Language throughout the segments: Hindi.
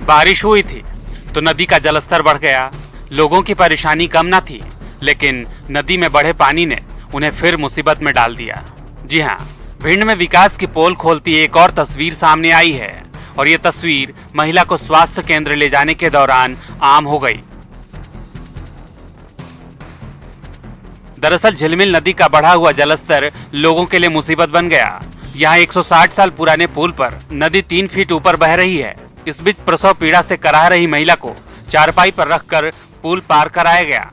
बारिश हुई थी तो नदी का जलस्तर बढ़ गया। लोगों की परेशानी कम ना थी, लेकिन नदी में बढ़े पानी ने उन्हें फिर मुसीबत में डाल दिया। जी हाँ, भिंड में विकास की पोल खोलती एक और तस्वीर सामने आई है और ये तस्वीर महिला को स्वास्थ्य केंद्र ले जाने के दौरान आम हो गई। दरअसल झिलमिल नदी का बढ़ा हुआ जलस्तर लोगों के लिए मुसीबत बन गया। यहाँ 160 साल पुराने पुल पर नदी 3 फीट ऊपर बह रही है। इस बीच प्रसव पीड़ा से कराह रही महिला को चारपाई पर रखकर पुल पार कराया गया।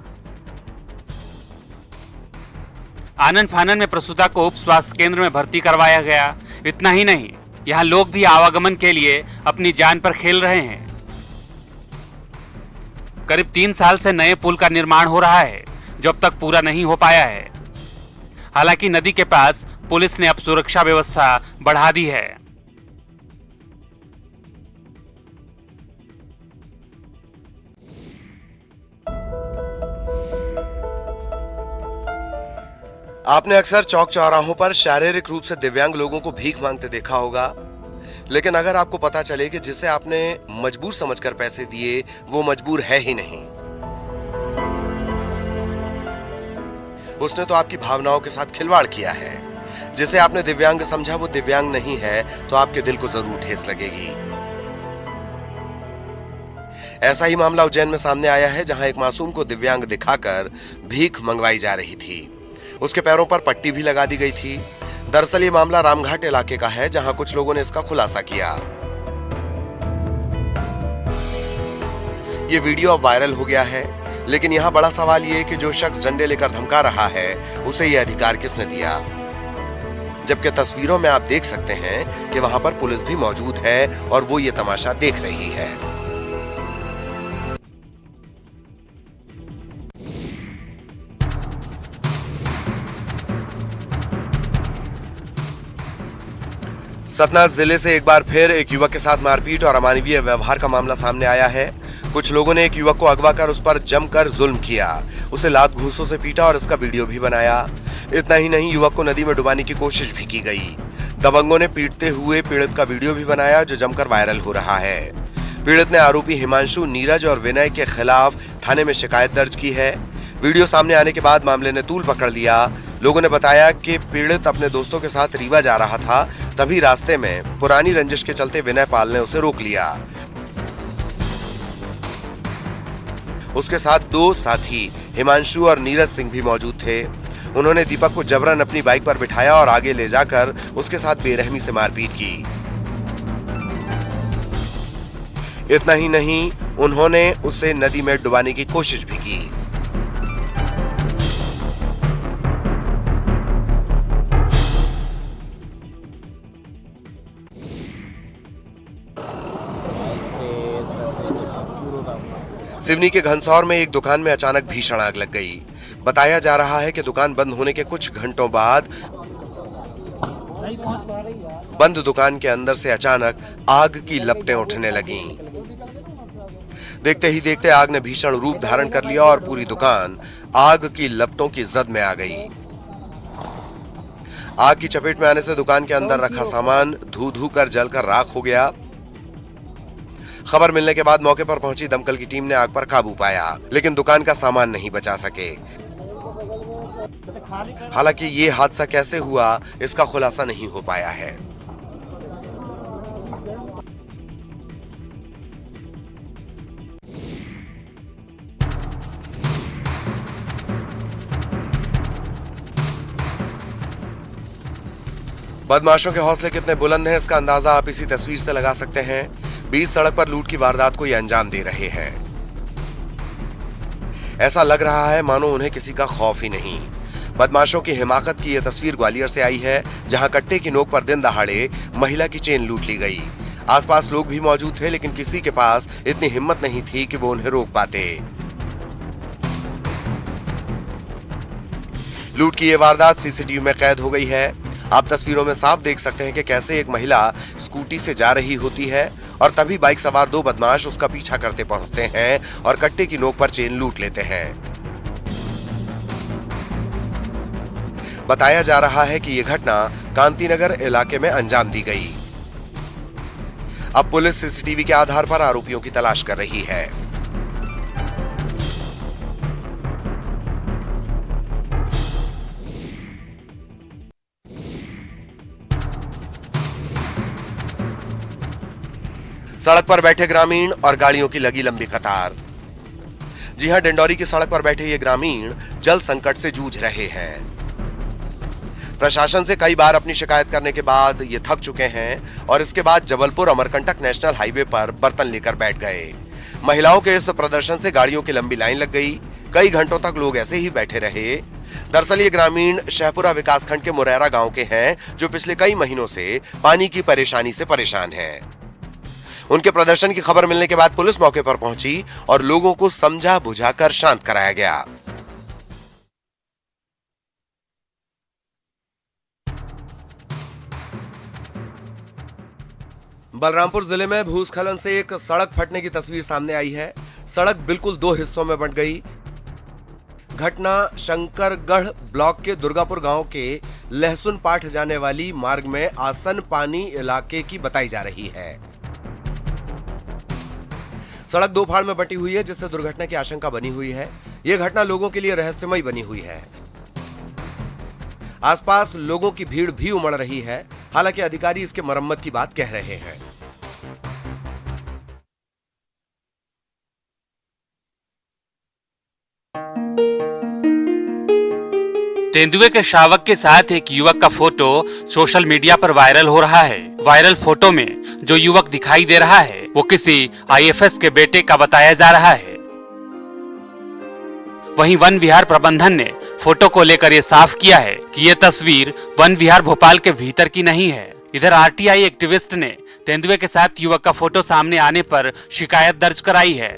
आनन फानन में प्रसूता को उप स्वास्थ्य केंद्र में भर्ती करवाया गया। इतना ही नहीं, यहाँ लोग भी आवागमन के लिए अपनी जान पर खेल रहे हैं। करीब 3 साल से नए पुल का निर्माण हो रहा है, जो अब तक पूरा नहीं हो पाया है। हालांकि नदी के पास पुलिस ने अब सुरक्षा व्यवस्था बढ़ा दी है। आपने अक्सर चौक चौराहों पर शारीरिक रूप से दिव्यांग लोगों को भीख मांगते देखा होगा, लेकिन अगर आपको पता चले कि जिसे आपने मजबूर समझकर पैसे दिए वो मजबूर है ही नहीं, उसने तो आपकी भावनाओं के साथ खिलवाड़ किया है। जिसे आपने दिव्यांग समझा वो दिव्यांग नहीं है, तो आपके दिल को जरूर ठेस लगेगी। ऐसा ही मामला उज्जैन में सामने आया है, जहां एक मासूम को दिव्यांग दिखाकर भीख मंगवाई जा रही थी। उसके पैरों पर पट्टी भी लगा दी गई थी। दरअसल ये मामला रामघाट इलाके का है, जहां कुछ लोगों ने इसका खुलासा किया। ये वीडियो अब वायरल हो गया है, लेकिन यहां बड़ा सवाल ये कि जो शख्स डंडे लेकर धमका रहा है, उसे ये अधिकार किसने दिया? जबकि तस्वीरों में आप देख सकते हैं कि वहां पर पुलिस भी मौजूद है और वो ये तमाशा देख रही है। सतना जिले से एक बार फिर एक युवक के साथ मारपीट और अमानवीय व्यवहार का मामला सामने आया है। कुछ लोगों ने एक युवक को अगवा कर उस पर जमकर जुल्म किया, उसे लात घूंसों से पीटा और इसका वीडियो भी बनाया। इतना ही नहीं, युवक को नदी में डुबाने की कोशिश भी की गई। दबंगों ने पीटते हुए पीड़ित का वीडियो भी बनाया, जो जमकर वायरल हो रहा है। पीड़ित ने आरोपी हिमांशु, नीरज और विनय के खिलाफ थाने में शिकायत दर्ज की है। वीडियो सामने आने के बाद मामले ने तूल पकड़ लिया। लोगों ने बताया कि पीड़ित अपने दोस्तों के साथ रीवा जा रहा था, तभी रास्ते में पुरानी रंजिश के चलते विनय पाल ने उसे रोक लिया। उसके साथ 2 साथी हिमांशु और नीरज सिंह भी मौजूद थे। उन्होंने दीपक को जबरन अपनी बाइक पर बिठाया और आगे ले जाकर उसके साथ बेरहमी से मारपीट की। इतना ही नहीं, उन्होंने उसे नदी में डुबाने की कोशिश भी की। सिवनी के घनसौर में एक दुकान में अचानक भीषण आग लग गई। बताया जा रहा है कि दुकान बंद होने के कुछ घंटों बाद बंद दुकान के अंदर से अचानक आग की लपटें उठने लगीं। देखते ही देखते आग ने भीषण रूप धारण कर लिया और पूरी दुकान आग की लपटों की जद में आ गई। आग की चपेट में आने से दुकान के अंदर रखा सामान धू धू कर जलकर राख हो गया। खबर मिलने के बाद मौके पर पहुंची दमकल की टीम ने आग पर काबू पाया, लेकिन दुकान का सामान नहीं बचा सके। हालांकि ये हादसा कैसे हुआ, इसका खुलासा नहीं हो पाया है। बदमाशों के हौसले कितने बुलंद हैं, इसका अंदाजा आप इसी तस्वीर से लगा सकते हैं। 20 सड़क पर लूट की वारदात को ये अंजाम दे रहे हैं। ऐसा लग रहा है मानो उन्हें किसी का खौफ ही नहीं। बदमाशों की हिमाकत की यह तस्वीर ग्वालियर से आई है, जहां कट्टे की नोक पर दिन दहाड़े महिला की चेन लूट ली गई। आसपास लोग भी मौजूद थे, लेकिन किसी के पास इतनी हिम्मत नहीं थी कि वो उन्हें रोक पाते। लूट की यह वारदात सीसीटीवी में कैद हो गई है। आप तस्वीरों में साफ देख सकते हैं कि कैसे एक महिला स्कूटी से जा रही होती है और तभी बाइक सवार 2 बदमाश उसका पीछा करते पहुंचते हैं और कट्टे की नोक पर चेन लूट लेते हैं। बताया जा रहा है कि यह घटना कांतिनगर इलाके में अंजाम दी गई। अब पुलिस सीसीटीवी के आधार पर आरोपियों की तलाश कर रही है। सड़क पर बैठे ग्रामीण और गाड़ियों की लगी लंबी कतार। जी हां, डिंडौरी की सड़क पर बैठे ये ग्रामीण जल संकट से जूझ रहे हैं। प्रशासन से कई बार अपनी शिकायत करने के बाद ये थक चुके हैं और इसके बाद जबलपुर अमरकंटक नेशनल हाईवे पर बर्तन लेकर बैठ गए। महिलाओं के इस प्रदर्शन से गाड़ियों की लंबी लाइन लग गई। कई घंटों तक लोग ऐसे ही बैठे रहे। दरअसल ये ग्रामीण शहपुरा विकासखंड के मुरैरा गांव के हैं, जो पिछले कई महीनों से पानी की परेशानी से परेशान हैं। उनके प्रदर्शन की खबर मिलने के बाद पुलिस मौके पर पहुंची और लोगों को समझा बुझाकर शांत कराया गया। बलरामपुर जिले में भूस्खलन से एक सड़क फटने की तस्वीर सामने आई है। सड़क बिल्कुल दो हिस्सों में बंट गई। घटना शंकरगढ़ ब्लॉक के दुर्गापुर गांव के लहसुन पाठ जाने वाली मार्ग में आसन पानी इलाके की बताई जा रही है। सड़क दो फाड़ में बटी हुई है, जिससे दुर्घटना की आशंका बनी हुई है। यह घटना लोगों के लिए रहस्यमयी बनी हुई है। आसपास लोगों की भीड़ भी उमड़ रही है। हालांकि अधिकारी इसके मरम्मत की बात कह रहे हैं। तेंदुए के शावक के साथ एक युवक का फोटो सोशल मीडिया पर वायरल हो रहा है। वायरल फोटो में जो युवक दिखाई दे रहा है वो किसी आईएफएस के बेटे का बताया जा रहा है। वहीं वन विहार प्रबंधन ने फोटो को लेकर ये साफ किया है कि ये तस्वीर वन विहार भोपाल के भीतर की नहीं है। इधर आरटीआई एक्टिविस्ट ने तेंदुए के साथ युवक का फोटो सामने आने पर शिकायत दर्ज कराई है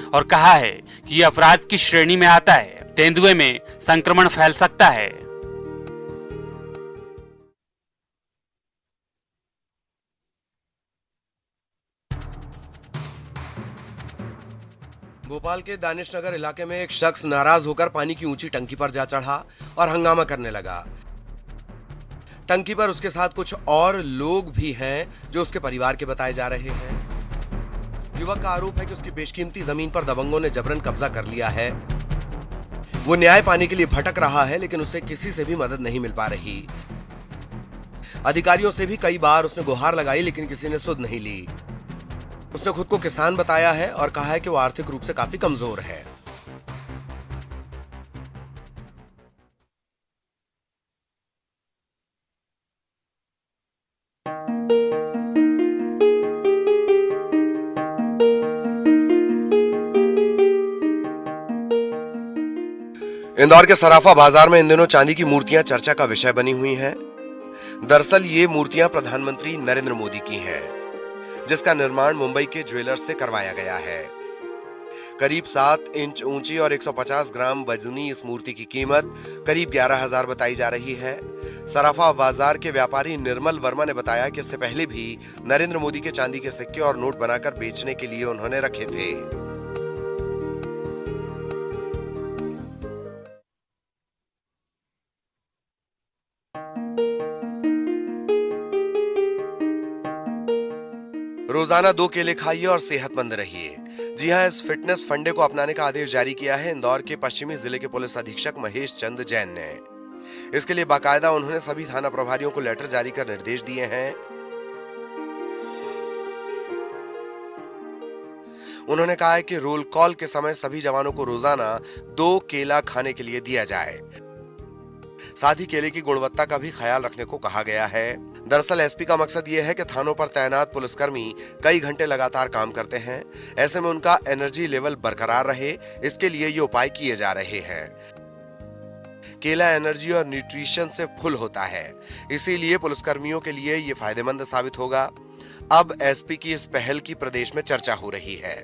और कहा है कि ये अपराध की श्रेणी में आता है। तेंदुए में संक्रमण फैल सकता है। भोपाल के दानिश नगर इलाके में एक शख्स नाराज होकर पानी की ऊंची टंकी पर जा चढ़ा और हंगामा करने लगा। टंकी पर उसके साथ कुछ और लोग भी हैं जो उसके परिवार के बताए जा रहे हैं। युवक का आरोप है कि उसकी बेशकीमती जमीन पर दबंगों ने जबरन कब्जा कर लिया है। वो न्याय पाने के लिए भटक रहा है, लेकिन उसे किसी से भी मदद नहीं मिल पा रही। अधिकारियों से भी कई बार उसने गुहार लगाई, लेकिन किसी ने सुध नहीं ली। उसने खुद को किसान बताया है और कहा है कि वो आर्थिक रूप से काफी कमजोर है। इंदौर के सराफा बाजार में इन दिनों चांदी की मूर्तियां चर्चा का विषय बनी हुई हैं। दरअसल ये मूर्तियां प्रधानमंत्री नरेंद्र मोदी की हैं, जिसका निर्माण मुंबई के ज्वेलर्स से करवाया गया है। करीब 7 इंच ऊंची और 150 ग्राम वजनी इस मूर्ति की कीमत करीब 11,000 बताई जा रही है। सराफा बाजार के व्यापारी निर्मल वर्मा ने बताया कि इससे पहले भी नरेंद्र मोदी के चांदी के सिक्के और नोट बनाकर बेचने के लिए उन्होंने रखे थे। रोजाना 2 केले खाइए और सेहतमंद रहिए। जी हां, इस फिटनेस फंडे को अपनाने का आदेश जारी किया है इंदौर के पश्चिमी जिले के पुलिस अधीक्षक महेश चंद जैन ने। इसके लिए बाकायदा उन्होंने सभी थाना प्रभारियों को लेटर जारी कर निर्देश दिए हैं। उन्होंने कहा है कि रोल कॉल के समय सभी जवानों को रोजाना 2 केला खाने के लिए दिया जाए। साथ ही केले की गुणवत्ता का भी ख्याल रखने को कहा गया है। दरअसल एसपी का मकसद ये है कि थानों पर तैनात पुलिसकर्मी कई घंटे लगातार काम करते हैं। ऐसे में उनका एनर्जी लेवल बरकरार रहे, इसके लिए ये उपाय किए जा रहे हैं। केला एनर्जी और न्यूट्रिशन से फुल होता है, इसीलिए पुलिसकर्मियों के लिए ये फायदेमंद साबित होगा। अब एसपी की इस पहल की प्रदेश में चर्चा हो रही है।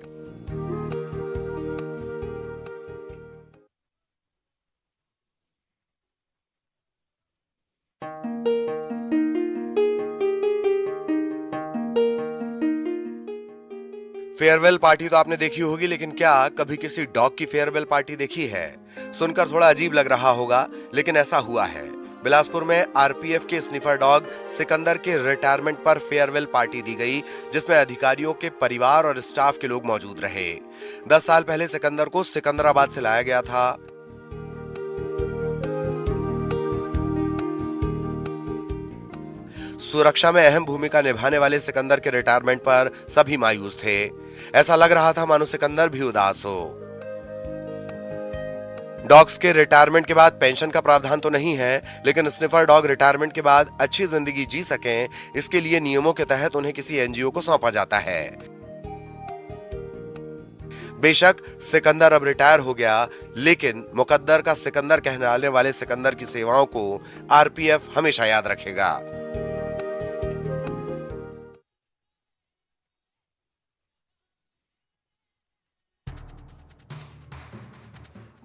फेयरवेल पार्टी तो आपने देखी होगी, लेकिन क्या कभी किसी डॉग की फेयरवेल पार्टी देखी है? सुनकर थोड़ा अजीब लग रहा होगा, लेकिन ऐसा हुआ है। बिलासपुर में आरपीएफ के स्निफर डॉग सिकंदर के रिटायरमेंट पर फेयरवेल पार्टी दी गई, जिसमें अधिकारियों के परिवार और स्टाफ के लोग मौजूद रहे। 10 साल पहले सिकंदर को सिकंदराबाद से लाया गया था। सुरक्षा में अहम भूमिका निभाने वाले सिकंदर के रिटायरमेंट पर सभी मायूस थे। ऐसा लग रहा था मानो सिकंदर भी उदास हो। डॉग्स के रिटायरमेंट के बाद पेंशन का प्रावधान तो नहीं है, लेकिन स्निफर डॉग रिटायरमेंट के बाद अच्छी जिंदगी जी सकें, इसके लिए नियमों के तहत उन्हें किसी एनजीओ को सौंपा जाता है। बेशक सिकंदर अब रिटायर हो गया, लेकिन मुकद्दर का सिकंदर कहलाने वाले सिकंदर की सेवाओं को आरपीएफ हमेशा याद रखेगा।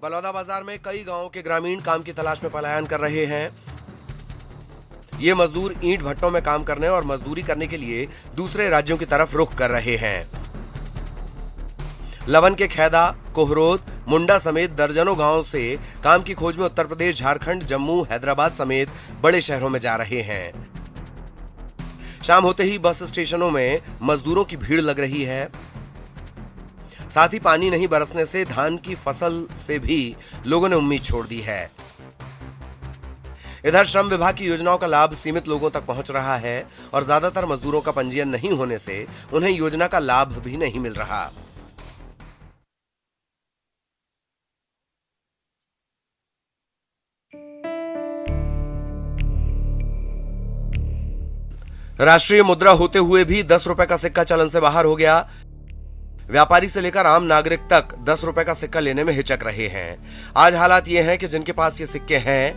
बलौदा बाजार में कई गांवों के ग्रामीण काम की तलाश में पलायन कर रहे हैं। ये मजदूर ईंट भट्टों में काम करने और मजदूरी करने के लिए दूसरे राज्यों की तरफ रुख कर रहे हैं। लवन के खेदा, कोहरोद, मुंडा समेत दर्जनों गांवों से काम की खोज में उत्तर प्रदेश, झारखंड, जम्मू, हैदराबाद समेत बड़े शहरों में जा रहे हैं। शाम होते ही बस स्टेशनों में मजदूरों की भीड़ लग रही है। साथ ही पानी नहीं बरसने से धान की फसल से भी लोगों ने उम्मीद छोड़ दी है। इधर श्रम विभाग की योजनाओं का लाभ सीमित लोगों तक पहुंच रहा है और ज्यादातर मजदूरों का पंजीयन नहीं होने से उन्हें योजना का लाभ भी नहीं मिल रहा। राष्ट्रीय मुद्रा होते हुए भी 10 रुपए का सिक्का चलन से बाहर हो गया। व्यापारी से लेकर आम नागरिक तक 10 रुपए का सिक्का लेने में हिचक रहे हैं। आज हालात ये हैं कि जिनके पास ये सिक्के हैं,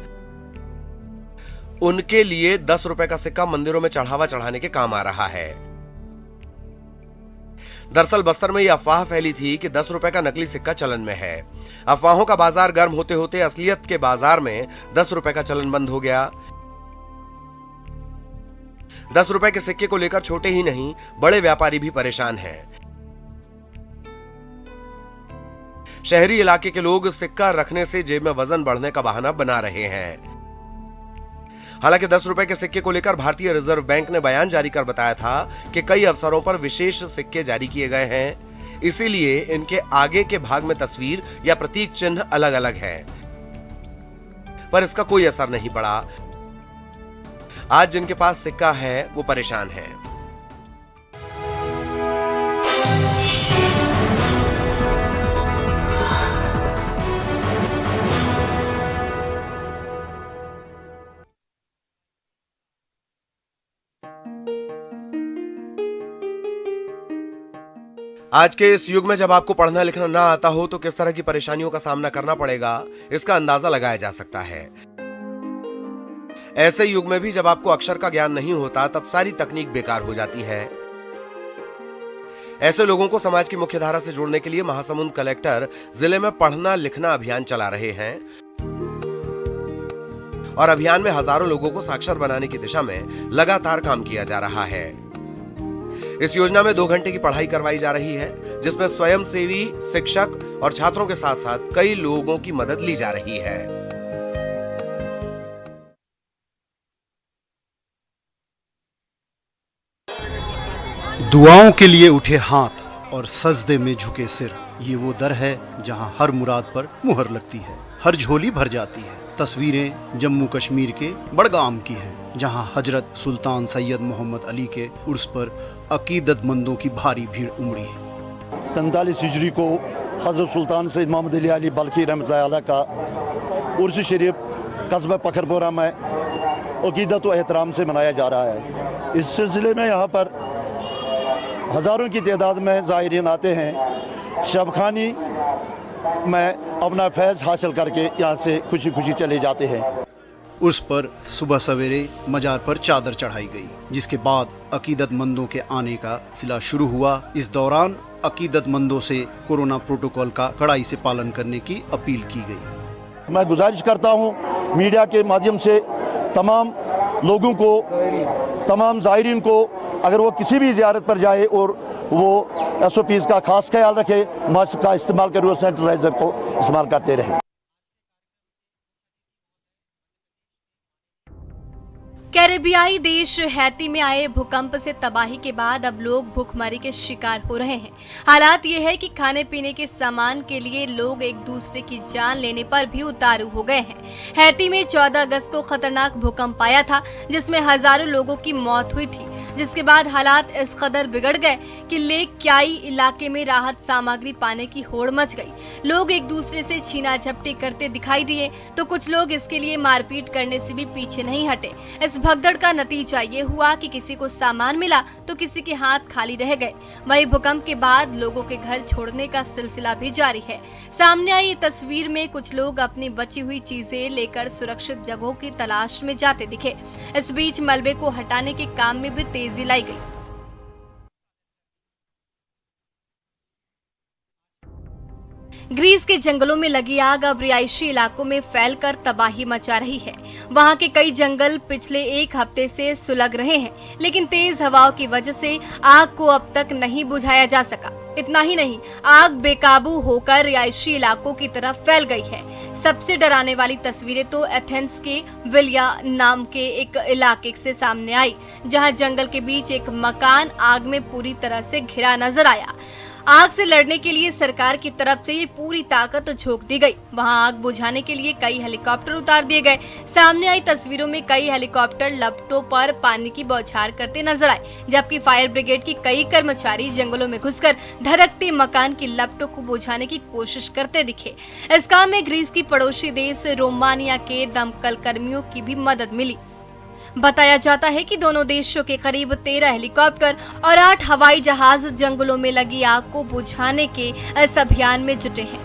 उनके लिए 10 रुपए का सिक्का मंदिरों में चढ़ावा चढ़ाने के काम आ रहा है। दरअसल बस्तर में यह अफवाह फैली थी कि 10 रुपए का नकली सिक्का चलन में है। अफवाहों का बाजार गर्म होते होते असलियत के बाजार में 10 रुपए का चलन बंद हो गया। 10 रुपए के सिक्के को लेकर छोटे ही नहीं, बड़े व्यापारी भी परेशान हैं। शहरी इलाके के लोग सिक्का रखने से जेब में वजन बढ़ने का बहाना बना रहे हैं। हालांकि 10 रुपए के सिक्के को लेकर भारतीय रिजर्व बैंक ने बयान जारी कर बताया था कि कई अवसरों पर विशेष सिक्के जारी किए गए हैं, इसीलिए इनके आगे के भाग में तस्वीर या प्रतीक चिन्ह अलग अलग है, पर इसका कोई असर नहीं पड़ा। आज जिनके पास सिक्का है वो परेशान है। आज के इस युग में जब आपको पढ़ना लिखना ना आता हो तो किस तरह की परेशानियों का सामना करना पड़ेगा, इसका अंदाजा लगाया जा सकता है। ऐसे युग में भी जब आपको अक्षर का ज्ञान नहीं होता, तब सारी तकनीक बेकार हो जाती है। ऐसे लोगों को समाज की मुख्य धारा से जोड़ने के लिए महासमुंद कलेक्टर जिले में पढ़ना लिखना अभियान चला रहे हैं और अभियान में हजारों लोगों को साक्षर बनाने की दिशा में लगातार काम किया जा रहा है। इस योजना में 2 घंटे की पढ़ाई करवाई जा रही है, जिसमें स्वयंसेवी, शिक्षक और छात्रों के साथ साथ कई लोगों की मदद ली जा रही है। दुआओं के लिए उठे हाथ और सजदे में झुके सिर, ये वो दर है जहां हर मुराद पर मुहर लगती है, हर झोली भर जाती है। तस्वीरें जम्मू कश्मीर के बड़गाम की हैं, जहां हजरत सुल्तान सैयद मोहम्मद अली के उर्स पर अकीदतमंदों की भारी भीड़ उमड़ी है। 43 हिजरी को हजरत सुल्तान सैयद मोहम्मद अली बल्खी रहमतुल्लाह अलैह का उर्स शरीफ कस्बा पखरपुरा में अकीदत व एहतराम से मनाया जा रहा है। इस सिलसिले में यहाँ पर हज़ारों की तादाद में ज़ायरीन आते हैं। शबखानी में अपना फैज़ हासिल करके यहाँ से खुशी खुशी चले जाते हैं। उर्स पर सुबह सवेरे मजार पर चादर चढ़ाई गई, जिसके बाद अकीदतमंदों के आने का सिलसिला शुरू हुआ। इस दौरान अकीदतमंदों से कोरोना प्रोटोकॉल का कड़ाई से पालन करने की अपील की गई। मैं गुजारिश करता हूँ मीडिया के माध्यम से तमाम लोगों को, तमाम ज़ायरीन को, अगर वो किसी भी ज़ियारत पर जाए और वो SOPs का खास ख्याल रखे, मास्क का इस्तेमाल करे और सैनिटाइजर को इस्तेमाल करते रहे। कैरेबियाई देश हैती में आए भूकंप से तबाही के बाद अब लोग भूखमरी के शिकार हो रहे हैं। हालात ये है कि खाने पीने के सामान के लिए लोग एक दूसरे की जान लेने पर भी उतारू हो गए हैं। हैती में 14 अगस्त को खतरनाक भूकंप आया था, जिसमें हजारों लोगों की मौत हुई थी, जिसके बाद हालात इस कदर बिगड़ गए कि लेक क्याई इलाके में राहत सामग्री पाने की होड़ मच गई। लोग एक दूसरे से छीना झपटी करते दिखाई दिए, तो कुछ लोग इसके लिए मारपीट करने से भी पीछे नहीं हटे। इस भगदड़ का नतीजा ये हुआ कि किसी को सामान मिला तो किसी के हाथ खाली रह गए। वहीं भूकंप के बाद लोगों के घर छोड़ने का सिलसिला भी जारी है। सामने आई ये तस्वीर में कुछ लोग अपनी बची हुई चीजें लेकर सुरक्षित जगहों की तलाश में जाते दिखे। इस बीच मलबे को हटाने के काम में भी तेजी लाई गई। ग्रीस के जंगलों में लगी आग अब रिहायशी इलाकों में फैलकर तबाही मचा रही है। वहां के कई जंगल पिछले एक हफ्ते से सुलग रहे हैं, लेकिन तेज हवाओं की वजह से आग को अब तक नहीं बुझाया जा सका। इतना ही नहीं, आग बेकाबू होकर रिहायशी इलाकों की तरफ फैल गई है। सबसे डराने वाली तस्वीरें तो एथेंस के विलिया नाम के एक इलाके से सामने आई, जहां जंगल के बीच एक मकान आग में पूरी तरह से घिरा नजर आया। आग से लड़ने के लिए सरकार की तरफ से ये पूरी ताकत झोंक दी गई। वहां आग बुझाने के लिए कई हेलीकॉप्टर उतार दिए गए। सामने आई तस्वीरों में कई हेलीकॉप्टर लपटों पर पानी की बौछार करते नजर आए, जबकि फायर ब्रिगेड की कई कर्मचारी जंगलों में घुसकर धड़कते मकान की लपटों को बुझाने की कोशिश करते दिखे। इस काम में ग्रीस की पड़ोसी देश रोमानिया के दमकल कर्मियों की भी मदद मिली। बताया जाता है कि दोनों देशों के करीब 13 हेलीकॉप्टर और 8 हवाई जहाज जंगलों में लगी आग को बुझाने के इस अभियान में जुटे हैं।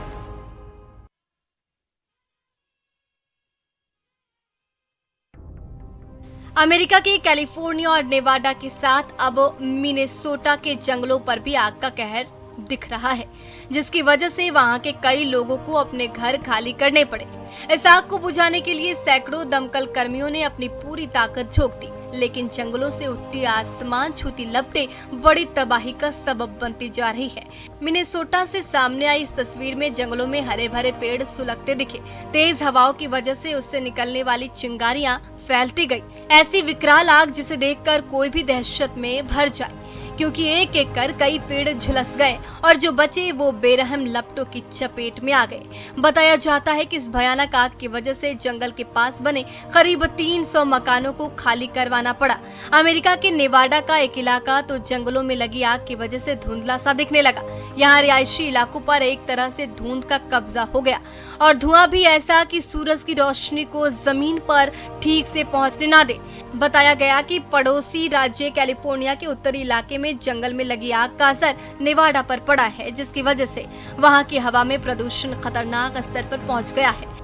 अमेरिका के कैलिफोर्निया और नेवाडा के साथ अब मिनेसोटा के जंगलों पर भी आग का कहर दिख रहा है, जिसकी वजह से वहां के कई लोगों को अपने घर खाली करने पड़े। इस आग को बुझाने के लिए सैकड़ों दमकल कर्मियों ने अपनी पूरी ताकत झोंक दी, लेकिन जंगलों से उठती आसमान छूती लपटें बड़ी तबाही का सबब बनती जा रही है। मिनेसोटा से सामने आई इस तस्वीर में जंगलों में हरे भरे पेड़ सुलगते दिखे। तेज हवाओं की वजह से उससे निकलने वाली चिंगारियां फैलती गई। ऐसी विकराल आग जिसे देखकर कोई भी दहशत में भर जाए, क्योंकि एक एक कर कई पेड़ झुलस गए और जो बचे वो बेरहम लपटों की चपेट में आ गए। बताया जाता है कि इस भयानक आग की वजह से जंगल के पास बने करीब 300 मकानों को खाली करवाना पड़ा। अमेरिका के नेवाडा का एक इलाका तो जंगलों में लगी आग की वजह से धुंधला सा दिखने लगा। यहाँ रिहायशी इलाकों पर एक तरह से धुंध का कब्जा हो गया और धुआं भी ऐसा कि सूरज की रोशनी को जमीन पर ठीक से पहुंचने ना दे। बताया गया कि पड़ोसी राज्य कैलिफोर्निया के उत्तरी इलाके में जंगल में लगी आग का असर नेवाडा पर पड़ा है, जिसकी वजह से वहां की हवा में प्रदूषण खतरनाक स्तर पर पहुंच गया है।